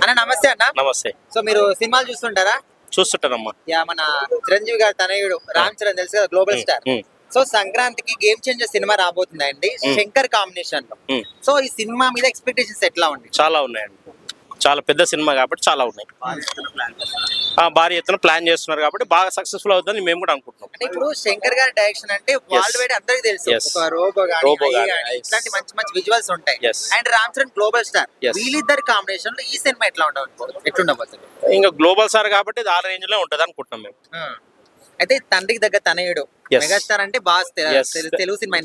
అన్న నమస్తే అన్న. నమస్తే. సో మీరు సినిమాలు చూస్తుంటారా? చూస్తుంటానమ్మా. మన చిరంజీవి గారి తనయుడు రామ్ చరణ్ తెలుసు కదా, గ్లోబల్ స్టార్. సో సంక్రాంతికి గేమ్ చేంజర్ సినిమా రాబోతుందండి శంకర్ కాంబినేషన్ లో. సో ఈ సినిమా మీద ఎక్స్పెక్టేషన్స్ ఎట్లా ఉంది? చాలా ఉన్నాయండి, చాలా పెద్ద సినిమా కాబట్టి చాలా ఉన్నాయి. భారీ ఎత్తున ప్లాన్ చేస్తున్నారు కాబట్టి బాగా సక్సెస్ఫుల్ అవుతుందని మేము కూడా అనుకుంటున్నాం. అంటే ఇప్పుడు శంకర్ గారి డైరెక్షన్ అంటే వరల్డ్ వైడ్ అందరికి తెలుసు. ఒక రోబో గానీ ఇట్లాంటి మంచి మంచి విజువల్స్ ఉంటాయి. And Ram Charan global star, వీళ్ళిద్దరి కాంబినేషన్ లో ఈ సినిమా ఎట్లుండబోతుంది? ఇంకా గ్లోబల్ స్టార్ కాబట్టి ఇది ఆ రేంజ్ లో ఉంటది అనుకుంటున్నాం మేము. అయితే తండ్రికి దగ్గర తనయుడు మెగాస్టార్ అంటే బాస్ తెలుగు సినిమా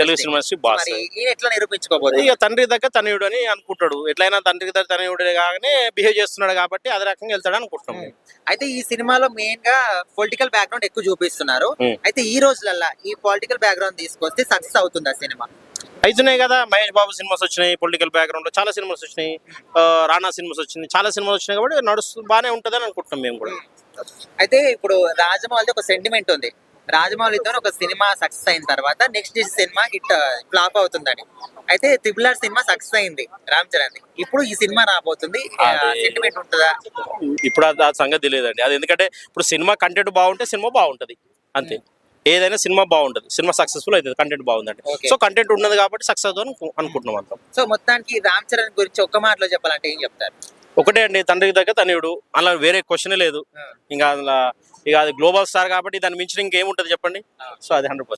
బాస్. ఎట్లా నిరూపించుకోబోతుంది? ఇక తండ్రి దగ్గర తనయుడు అని అనుకుంటాడు. ఎట్లయినా తండ్రికి దగ్గర తనయుడు కాగానే బిహేవ్ చేస్తున్నాడు కాబట్టి అదే రకంగా వెళ్తాడు అనుకుంటున్నాం. అయితే ఈ సినిమాలో మెయిన్ గా పొలిటికల్ బ్యాక్గ్రౌండ్ ఎక్కువ చూపిస్తున్నారు. అయితే ఈ రోజులల్లా ఈ పొలిటికల్ బ్యాక్గ్రౌండ్ తీసుకొస్తే సక్సెస్ అవుతుంది ఆ సినిమా? అయితున్నాయి కదా, మహేష్ బాబు సినిమాస్ వచ్చినాయి, పొలిటికల్ బ్యాక్గ్రౌండ్ లో చాలా సినిమాస్ వచ్చినాయి, రానా సినిమాస్ వచ్చినాయి, చాలా సినిమాలు వచ్చినాయి కాబట్టి నడుస్తూ బాగానే ఉంటదని అనుకుంటున్నాం మేము కూడా. అయితే ఇప్పుడు రాజమౌళి ఒక సెంటిమెంట్ ఉంది, రాజమౌళితో ఒక సినిమా సక్సెస్ అయిన తర్వాత నెక్స్ట్ సినిమా హిట్ ఫ్లాప్ అవుతుందని. అయితే ట్రిపుల్ ఆర్ సినిమా సక్సెస్ అయింది రామ్ చరణ్, ఇప్పుడు ఈ సినిమా రాబోతుంది, సెంటిమెంట్ ఉంటుందా? ఇప్పుడు ఆ సంగతి తెలియదండి. అది ఎందుకంటే ఇప్పుడు సినిమా కంటెంట్ బాగుంటే సినిమా బాగుంటది అంతే. ఏదైనా సినిమా బాగుంటది, సినిమా సక్సెస్ఫుల్ అవుతుంది కంటెంట్ బాగుందండి. సో కంటెంట్ ఉన్నది కాబట్టి సక్సెస్ అనుకుంటున్నాం అంతా. సో మొత్తానికి రామ్ చరణ్ గురించి ఒక్క మాటలో చెప్పాలంటే ఏం చెప్తారు? ఒకటే అండి, తండ్రికి దగ్గర తనయుడు, అలా వేరే క్వశ్చనే లేదు. ఇంకా అందులో ఇక అది గ్లోబల్ స్టార్ కాబట్టి దాన్ని మించిన ఇంకేముంటది చెప్పండి. సో అది 100%.